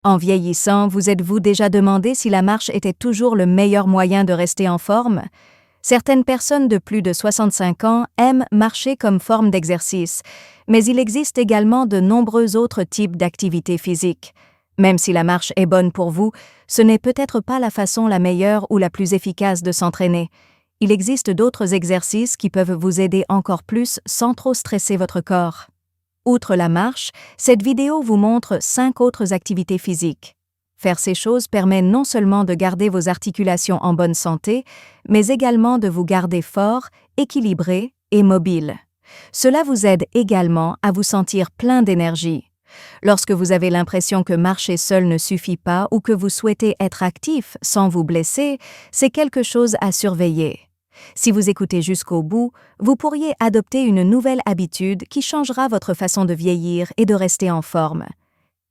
En vieillissant, vous êtes-vous déjà demandé si la marche était toujours le meilleur moyen de rester en forme? Certaines personnes de plus de 65 ans aiment marcher comme forme d'exercice, mais il existe également de nombreux autres types d'activités physiques. Même si la marche est bonne pour vous, ce n'est peut-être pas la façon la meilleure ou la plus efficace de s'entraîner. Il existe d'autres exercices qui peuvent vous aider encore plus sans trop stresser votre corps. Outre la marche, cette vidéo vous montre 5 autres activités physiques. Faire ces choses permet non seulement de garder vos articulations en bonne santé, mais également de vous garder fort, équilibré et mobile. Cela vous aide également à vous sentir plein d'énergie. Lorsque vous avez l'impression que marcher seul ne suffit pas ou que vous souhaitez être actif sans vous blesser, c'est quelque chose à surveiller. Si vous écoutez jusqu'au bout, vous pourriez adopter une nouvelle habitude qui changera votre façon de vieillir et de rester en forme.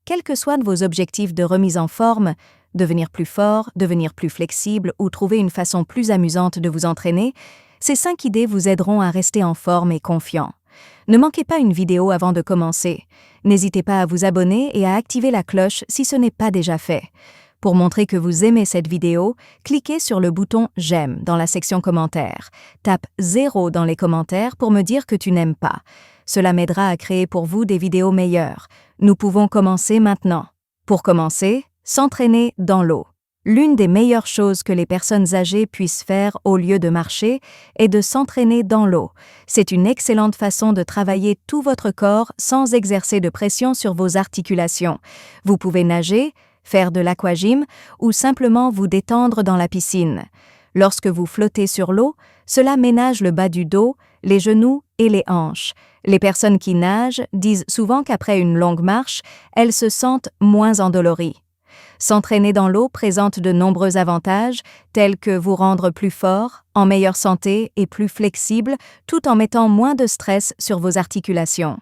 Quels que soient vos objectifs de remise en forme, devenir plus fort, devenir plus flexible ou trouver une façon plus amusante de vous entraîner, ces 5 idées vous aideront à rester en forme et confiant. Ne manquez pas une vidéo avant de commencer. N'hésitez pas à vous abonner et à activer la cloche si ce n'est pas déjà fait. Pour montrer que vous aimez cette vidéo, cliquez sur le bouton « J'aime » dans la section commentaires. Tape 0 dans les commentaires pour me dire que tu n'aimes pas. Cela m'aidera à créer pour vous des vidéos meilleures. Nous pouvons commencer maintenant. Pour commencer, s'entraîner dans l'eau. L'une des meilleures choses que les personnes âgées puissent faire au lieu de marcher est de s'entraîner dans l'eau. C'est une excellente façon de travailler tout votre corps sans exercer de pression sur vos articulations. Vous pouvez nager, faire de l'aquagym ou simplement vous détendre dans la piscine. Lorsque vous flottez sur l'eau, cela ménage le bas du dos, les genoux et les hanches. Les personnes qui nagent disent souvent qu'après une longue marche, elles se sentent moins endolories. S'entraîner dans l'eau présente de nombreux avantages, tels que vous rendre plus fort, en meilleure santé et plus flexible, tout en mettant moins de stress sur vos articulations.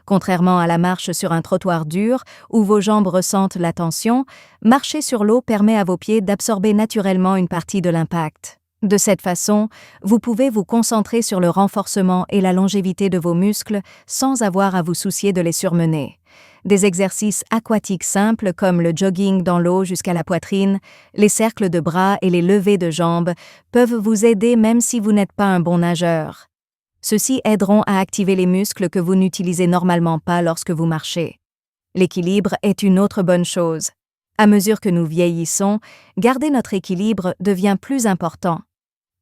Contrairement à la marche sur un trottoir dur, où vos jambes ressentent la tension, marcher sur l'eau permet à vos pieds d'absorber naturellement une partie de l'impact. De cette façon, vous pouvez vous concentrer sur le renforcement et la longévité de vos muscles sans avoir à vous soucier de les surmener. Des exercices aquatiques simples comme le jogging dans l'eau jusqu'à la poitrine, les cercles de bras et les levées de jambes peuvent vous aider même si vous n'êtes pas un bon nageur. Ceux-ci aideront à activer les muscles que vous n'utilisez normalement pas lorsque vous marchez. L'équilibre est une autre bonne chose. À mesure que nous vieillissons, garder notre équilibre devient plus important.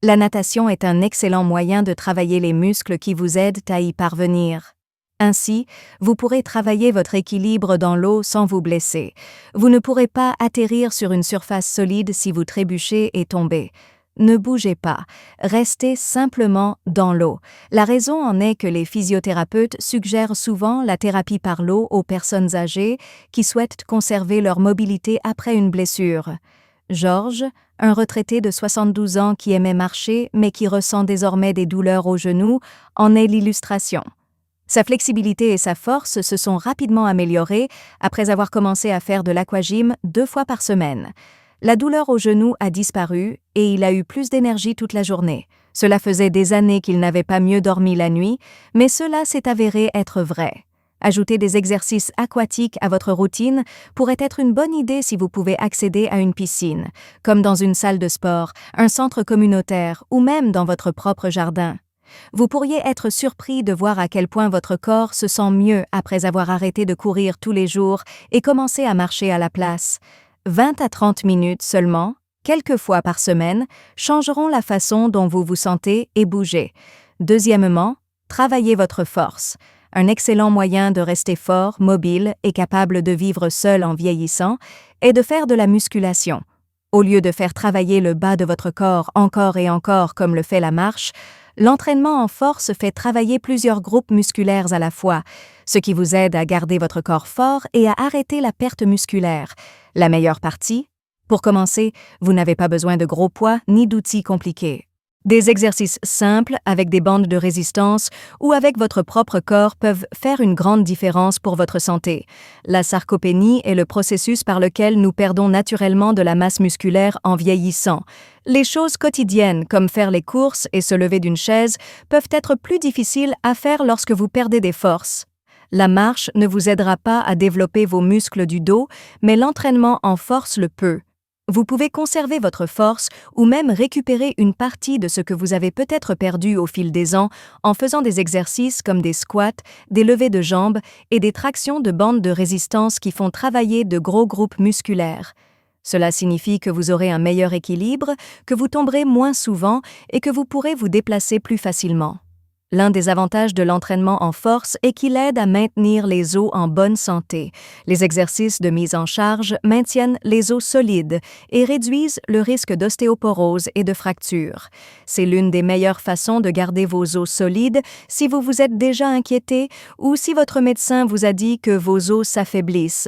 La natation est un excellent moyen de travailler les muscles qui vous aident à y parvenir. Ainsi, vous pourrez travailler votre équilibre dans l'eau sans vous blesser. Vous ne pourrez pas atterrir sur une surface solide si vous trébuchez et tombez. Ne bougez pas, restez simplement dans l'eau. La raison en est que les physiothérapeutes suggèrent souvent la thérapie par l'eau aux personnes âgées qui souhaitent conserver leur mobilité après une blessure. Georges, un retraité de 72 ans qui aimait marcher mais qui ressent désormais des douleurs aux genoux, en est l'illustration. Sa flexibilité et sa force se sont rapidement améliorées après avoir commencé à faire de l'aquagym 2 fois par semaine. La douleur au genou a disparu et il a eu plus d'énergie toute la journée. Cela faisait des années qu'il n'avait pas mieux dormi la nuit, mais cela s'est avéré être vrai. Ajouter des exercices aquatiques à votre routine pourrait être une bonne idée si vous pouvez accéder à une piscine, comme dans une salle de sport, un centre communautaire ou même dans votre propre jardin. Vous pourriez être surpris de voir à quel point votre corps se sent mieux après avoir arrêté de courir tous les jours et commencé à marcher à la place. 20 à 30 minutes seulement, quelques fois par semaine, changeront la façon dont vous vous sentez et bougez. Deuxièmement, travaillez votre force. Un excellent moyen de rester fort, mobile et capable de vivre seul en vieillissant est de faire de la musculation. Au lieu de faire travailler le bas de votre corps encore et encore comme le fait la marche, l'entraînement en force fait travailler plusieurs groupes musculaires à la fois, ce qui vous aide à garder votre corps fort et à arrêter la perte musculaire. La meilleure partie? Pour commencer, vous n'avez pas besoin de gros poids ni d'outils compliqués. Des exercices simples avec des bandes de résistance ou avec votre propre corps peuvent faire une grande différence pour votre santé. La sarcopénie est le processus par lequel nous perdons naturellement de la masse musculaire en vieillissant. Les choses quotidiennes, comme faire les courses et se lever d'une chaise, peuvent être plus difficiles à faire lorsque vous perdez des forces. La marche ne vous aidera pas à développer vos muscles du dos, mais l'entraînement en force le peut. Vous pouvez conserver votre force ou même récupérer une partie de ce que vous avez peut-être perdu au fil des ans en faisant des exercices comme des squats, des levées de jambes et des tractions de bandes de résistance qui font travailler de gros groupes musculaires. Cela signifie que vous aurez un meilleur équilibre, que vous tomberez moins souvent et que vous pourrez vous déplacer plus facilement. L'un des avantages de l'entraînement en force est qu'il aide à maintenir les os en bonne santé. Les exercices de mise en charge maintiennent les os solides et réduisent le risque d'ostéoporose et de fracture. C'est l'une des meilleures façons de garder vos os solides si vous vous êtes déjà inquiété ou si votre médecin vous a dit que vos os s'affaiblissent.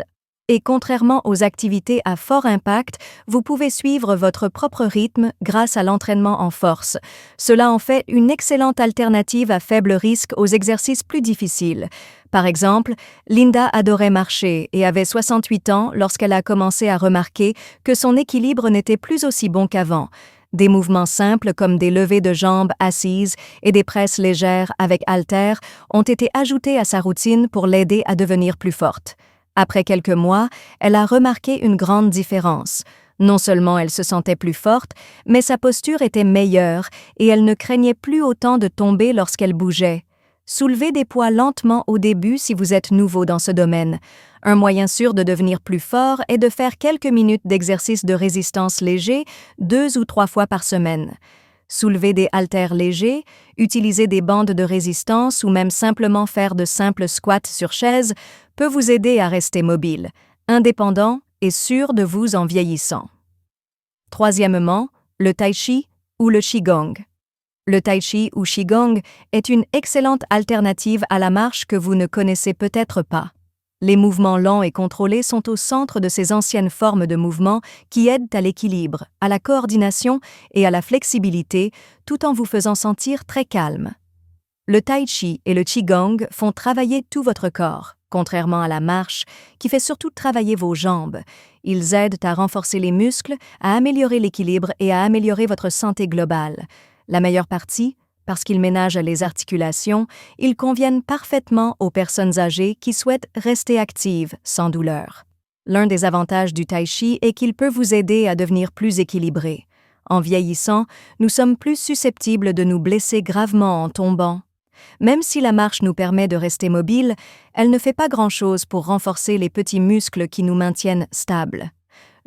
Et contrairement aux activités à fort impact, vous pouvez suivre votre propre rythme grâce à l'entraînement en force. Cela en fait une excellente alternative à faible risque aux exercices plus difficiles. Par exemple, Linda adorait marcher et avait 68 ans lorsqu'elle a commencé à remarquer que son équilibre n'était plus aussi bon qu'avant. Des mouvements simples comme des levées de jambes assises et des presses légères avec haltères ont été ajoutés à sa routine pour l'aider à devenir plus forte. Après quelques mois, elle a remarqué une grande différence. Non seulement elle se sentait plus forte, mais sa posture était meilleure et elle ne craignait plus autant de tomber lorsqu'elle bougeait. Soulevez des poids lentement au début si vous êtes nouveau dans ce domaine. Un moyen sûr de devenir plus fort est de faire quelques minutes d'exercice de résistance léger 2 ou 3 fois par semaine. Soulever des haltères légers, utiliser des bandes de résistance ou même simplement faire de simples squats sur chaise peut vous aider à rester mobile, indépendant et sûr de vous en vieillissant. Troisièmement, le tai chi ou le qigong. Le tai chi ou qigong est une excellente alternative à la marche que vous ne connaissez peut-être pas. Les mouvements lents et contrôlés sont au centre de ces anciennes formes de mouvement qui aident à l'équilibre, à la coordination et à la flexibilité, tout en vous faisant sentir très calme. Le tai chi et le qigong font travailler tout votre corps, contrairement à la marche, qui fait surtout travailler vos jambes. Ils aident à renforcer les muscles, à améliorer l'équilibre et à améliorer votre santé globale. La meilleure partie, parce qu'ils ménagent les articulations, ils conviennent parfaitement aux personnes âgées qui souhaitent rester actives sans douleur. L'un des avantages du tai chi est qu'il peut vous aider à devenir plus équilibré. En vieillissant, nous sommes plus susceptibles de nous blesser gravement en tombant. Même si la marche nous permet de rester mobile, elle ne fait pas grand-chose pour renforcer les petits muscles qui nous maintiennent stables.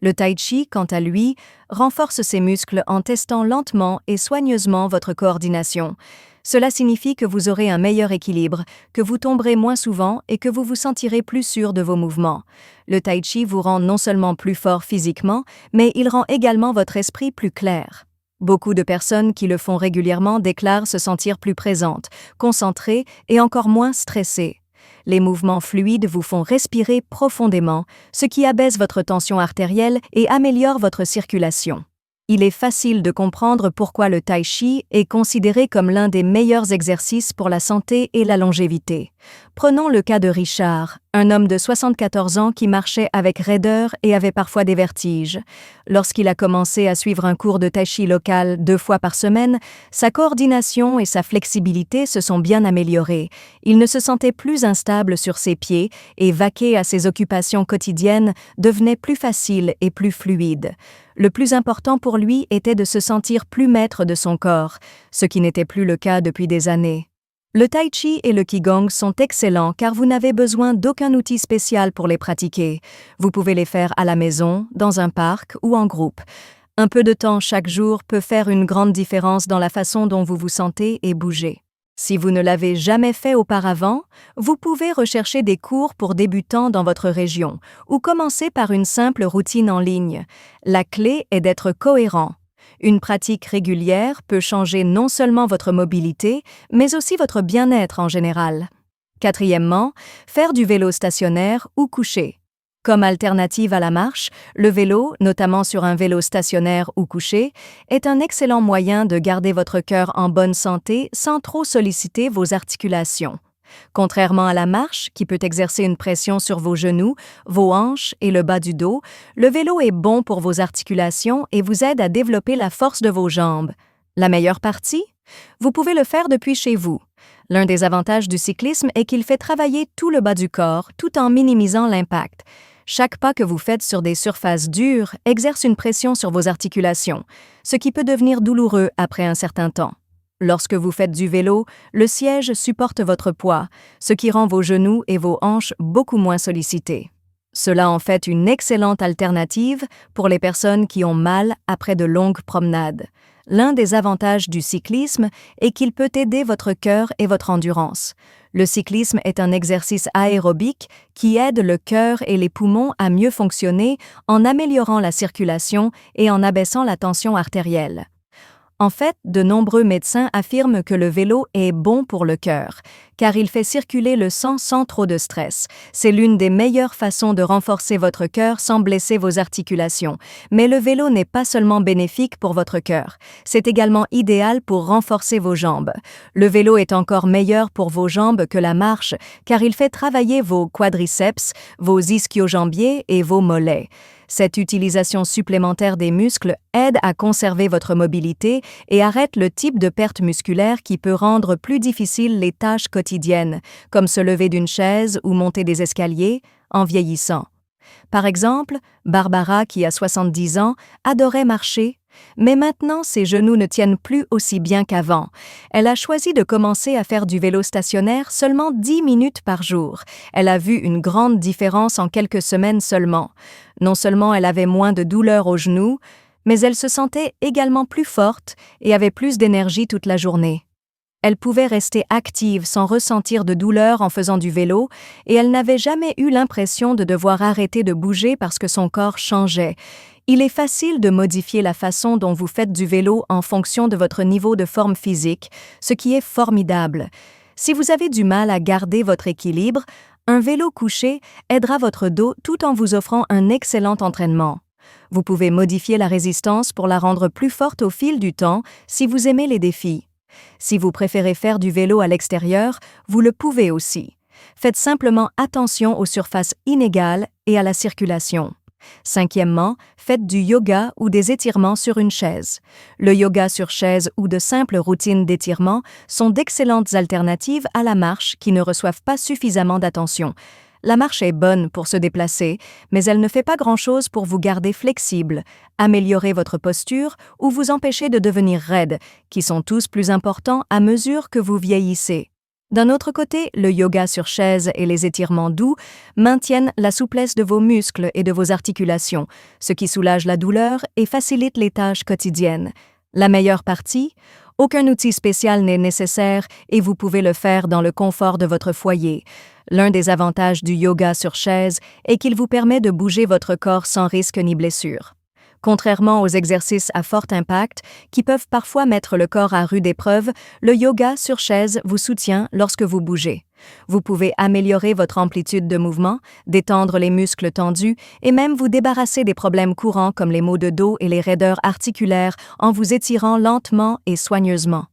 Le tai chi, quant à lui, renforce ses muscles en testant lentement et soigneusement votre coordination. Cela signifie que vous aurez un meilleur équilibre, que vous tomberez moins souvent et que vous vous sentirez plus sûr de vos mouvements. Le tai chi vous rend non seulement plus fort physiquement, mais il rend également votre esprit plus clair. Beaucoup de personnes qui le font régulièrement déclarent se sentir plus présentes, concentrées et encore moins stressées. Les mouvements fluides vous font respirer profondément, ce qui abaisse votre tension artérielle et améliore votre circulation. Il est facile de comprendre pourquoi le tai chi est considéré comme l'un des meilleurs exercices pour la santé et la longévité. Prenons le cas de Richard, un homme de 74 ans qui marchait avec raideur et avait parfois des vertiges. Lorsqu'il a commencé à suivre un cours de tai chi local 2 fois par semaine, sa coordination et sa flexibilité se sont bien améliorées. Il ne se sentait plus instable sur ses pieds et vaquer à ses occupations quotidiennes devenait plus facile et plus fluide. Le plus important pour lui était de se sentir plus maître de son corps, ce qui n'était plus le cas depuis des années. Le tai chi et le qigong sont excellents car vous n'avez besoin d'aucun outil spécial pour les pratiquer. Vous pouvez les faire à la maison, dans un parc ou en groupe. Un peu de temps chaque jour peut faire une grande différence dans la façon dont vous vous sentez et bougez. Si vous ne l'avez jamais fait auparavant, vous pouvez rechercher des cours pour débutants dans votre région ou commencer par une simple routine en ligne. La clé est d'être cohérent. Une pratique régulière peut changer non seulement votre mobilité, mais aussi votre bien-être en général. Quatrièmement, faire du vélo stationnaire ou couché. Comme alternative à la marche, le vélo, notamment sur un vélo stationnaire ou couché, est un excellent moyen de garder votre cœur en bonne santé sans trop solliciter vos articulations. Contrairement à la marche, qui peut exercer une pression sur vos genoux, vos hanches et le bas du dos, le vélo est bon pour vos articulations et vous aide à développer la force de vos jambes. La meilleure partie? Vous pouvez le faire depuis chez vous. L'un des avantages du cyclisme est qu'il fait travailler tout le bas du corps tout en minimisant l'impact. Chaque pas que vous faites sur des surfaces dures exerce une pression sur vos articulations, ce qui peut devenir douloureux après un certain temps. Lorsque vous faites du vélo, le siège supporte votre poids, ce qui rend vos genoux et vos hanches beaucoup moins sollicités. Cela en fait une excellente alternative pour les personnes qui ont mal après de longues promenades. L'un des avantages du cyclisme est qu'il peut aider votre cœur et votre endurance. Le cyclisme est un exercice aérobique qui aide le cœur et les poumons à mieux fonctionner en améliorant la circulation et en abaissant la tension artérielle. En fait, de nombreux médecins affirment que le vélo est bon pour le cœur, car il fait circuler le sang sans trop de stress. C'est l'une des meilleures façons de renforcer votre cœur sans blesser vos articulations. Mais le vélo n'est pas seulement bénéfique pour votre cœur, c'est également idéal pour renforcer vos jambes. Le vélo est encore meilleur pour vos jambes que la marche, car il fait travailler vos quadriceps, vos ischio-jambiers et vos mollets. Cette utilisation supplémentaire des muscles aide à conserver votre mobilité et arrête le type de perte musculaire qui peut rendre plus difficiles les tâches quotidiennes, comme se lever d'une chaise ou monter des escaliers, en vieillissant. Par exemple, Barbara, qui a 70 ans, adorait marcher, mais maintenant ses genoux ne tiennent plus aussi bien qu'avant. Elle a choisi de commencer à faire du vélo stationnaire seulement 10 minutes par jour. Elle a vu une grande différence en quelques semaines seulement. Non seulement elle avait moins de douleurs aux genoux, mais elle se sentait également plus forte et avait plus d'énergie toute la journée. Elle pouvait rester active sans ressentir de douleur en faisant du vélo et elle n'avait jamais eu l'impression de devoir arrêter de bouger parce que son corps changeait. Il est facile de modifier la façon dont vous faites du vélo en fonction de votre niveau de forme physique, ce qui est formidable. Si vous avez du mal à garder votre équilibre, un vélo couché aidera votre dos tout en vous offrant un excellent entraînement. Vous pouvez modifier la résistance pour la rendre plus forte au fil du temps si vous aimez les défis. Si vous préférez faire du vélo à l'extérieur, vous le pouvez aussi. Faites simplement attention aux surfaces inégales et à la circulation. Cinquièmement, faites du yoga ou des étirements sur une chaise. Le yoga sur chaise ou de simples routines d'étirement sont d'excellentes alternatives à la marche qui ne reçoivent pas suffisamment d'attention. La marche est bonne pour se déplacer, mais elle ne fait pas grand-chose pour vous garder flexible, améliorer votre posture ou vous empêcher de devenir raide, qui sont tous plus importants à mesure que vous vieillissez. D'un autre côté, le yoga sur chaise et les étirements doux maintiennent la souplesse de vos muscles et de vos articulations, ce qui soulage la douleur et facilite les tâches quotidiennes. La meilleure partie? Aucun outil spécial n'est nécessaire et vous pouvez le faire dans le confort de votre foyer. L'un des avantages du yoga sur chaise est qu'il vous permet de bouger votre corps sans risque ni blessure. Contrairement aux exercices à fort impact, qui peuvent parfois mettre le corps à rude épreuve, le yoga sur chaise vous soutient lorsque vous bougez. Vous pouvez améliorer votre amplitude de mouvement, détendre les muscles tendus et même vous débarrasser des problèmes courants comme les maux de dos et les raideurs articulaires en vous étirant lentement et soigneusement.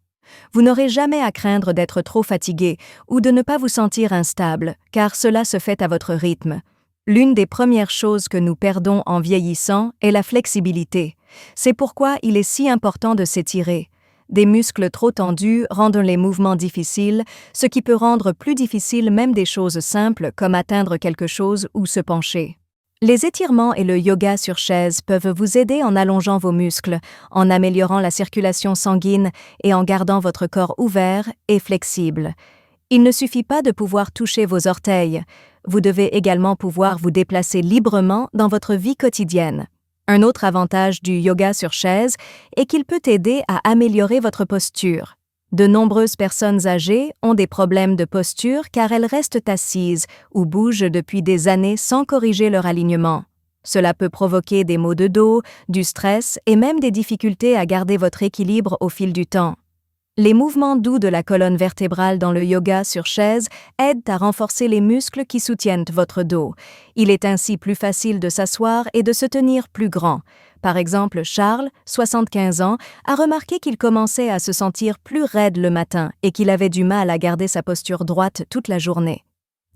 Vous n'aurez jamais à craindre d'être trop fatigué ou de ne pas vous sentir instable, car cela se fait à votre rythme. L'une des premières choses que nous perdons en vieillissant est la flexibilité. C'est pourquoi il est si important de s'étirer. Des muscles trop tendus rendent les mouvements difficiles, ce qui peut rendre plus difficile même des choses simples comme atteindre quelque chose ou se pencher. Les étirements et le yoga sur chaise peuvent vous aider en allongeant vos muscles, en améliorant la circulation sanguine et en gardant votre corps ouvert et flexible. Il ne suffit pas de pouvoir toucher vos orteils. Vous devez également pouvoir vous déplacer librement dans votre vie quotidienne. Un autre avantage du yoga sur chaise est qu'il peut aider à améliorer votre posture. De nombreuses personnes âgées ont des problèmes de posture car elles restent assises ou bougent depuis des années sans corriger leur alignement. Cela peut provoquer des maux de dos, du stress et même des difficultés à garder votre équilibre au fil du temps. Les mouvements doux de la colonne vertébrale dans le yoga sur chaise aident à renforcer les muscles qui soutiennent votre dos. Il est ainsi plus facile de s'asseoir et de se tenir plus grand. Par exemple, Charles, 75 ans, a remarqué qu'il commençait à se sentir plus raide le matin et qu'il avait du mal à garder sa posture droite toute la journée.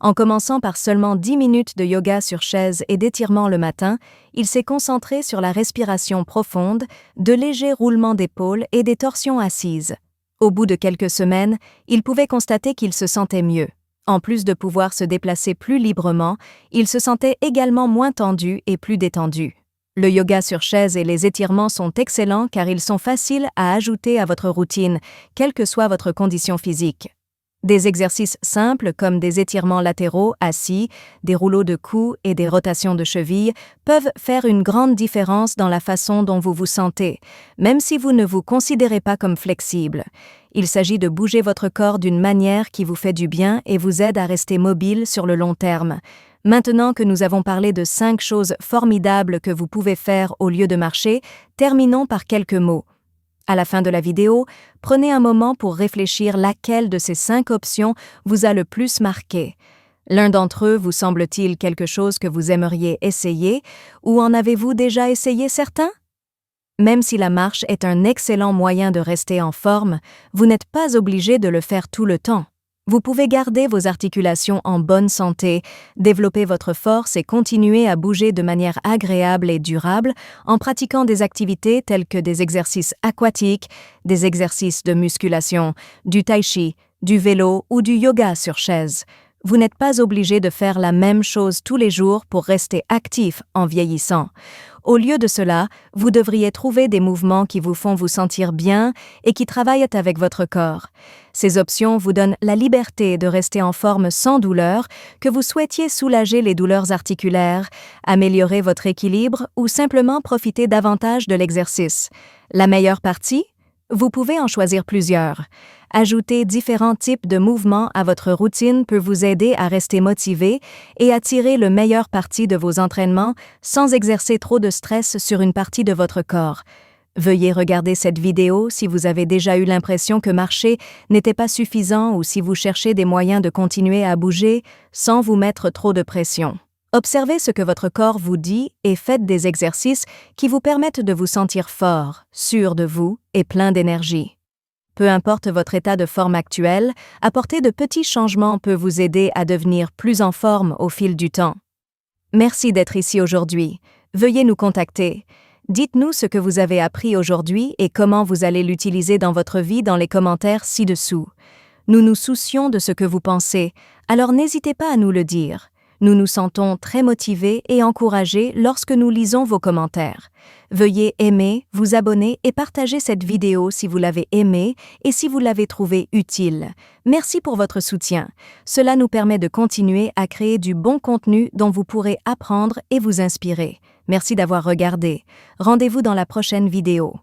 En commençant par seulement 10 minutes de yoga sur chaise et d'étirement le matin, il s'est concentré sur la respiration profonde, de légers roulements d'épaules et des torsions assises. Au bout de quelques semaines, il pouvait constater qu'il se sentait mieux. En plus de pouvoir se déplacer plus librement, il se sentait également moins tendu et plus détendu. Le yoga sur chaise et les étirements sont excellents car ils sont faciles à ajouter à votre routine, quelle que soit votre condition physique. Des exercices simples comme des étirements latéraux assis, des rouleaux de cou et des rotations de cheville peuvent faire une grande différence dans la façon dont vous vous sentez, même si vous ne vous considérez pas comme flexible. Il s'agit de bouger votre corps d'une manière qui vous fait du bien et vous aide à rester mobile sur le long terme. Maintenant que nous avons parlé de 5 choses formidables que vous pouvez faire au lieu de marcher, terminons par quelques mots. À la fin de la vidéo, prenez un moment pour réfléchir laquelle de ces 5 options vous a le plus marqué. L'un d'entre eux vous semble-t-il quelque chose que vous aimeriez essayer, ou en avez-vous déjà essayé certains? Même si la marche est un excellent moyen de rester en forme, vous n'êtes pas obligé de le faire tout le temps. Vous pouvez garder vos articulations en bonne santé, développer votre force et continuer à bouger de manière agréable et durable en pratiquant des activités telles que des exercices aquatiques, des exercices de musculation, du tai chi, du vélo ou du yoga sur chaise. Vous n'êtes pas obligé de faire la même chose tous les jours pour rester actif en vieillissant. Au lieu de cela, vous devriez trouver des mouvements qui vous font vous sentir bien et qui travaillent avec votre corps. Ces options vous donnent la liberté de rester en forme sans douleur, que vous souhaitiez soulager les douleurs articulaires, améliorer votre équilibre ou simplement profiter davantage de l'exercice. La meilleure partie? Vous pouvez en choisir plusieurs. Ajouter différents types de mouvements à votre routine peut vous aider à rester motivé et à tirer le meilleur parti de vos entraînements sans exercer trop de stress sur une partie de votre corps. Veuillez regarder cette vidéo si vous avez déjà eu l'impression que marcher n'était pas suffisant ou si vous cherchez des moyens de continuer à bouger sans vous mettre trop de pression. Observez ce que votre corps vous dit et faites des exercices qui vous permettent de vous sentir fort, sûr de vous et plein d'énergie. Peu importe votre état de forme actuel, apporter de petits changements peut vous aider à devenir plus en forme au fil du temps. Merci d'être ici aujourd'hui. Veuillez nous contacter. Dites-nous ce que vous avez appris aujourd'hui et comment vous allez l'utiliser dans votre vie dans les commentaires ci-dessous. Nous nous soucions de ce que vous pensez, alors n'hésitez pas à nous le dire. Nous nous sentons très motivés et encouragés lorsque nous lisons vos commentaires. Veuillez aimer, vous abonner et partager cette vidéo si vous l'avez aimée et si vous l'avez trouvée utile. Merci pour votre soutien. Cela nous permet de continuer à créer du bon contenu dont vous pourrez apprendre et vous inspirer. Merci d'avoir regardé. Rendez-vous dans la prochaine vidéo.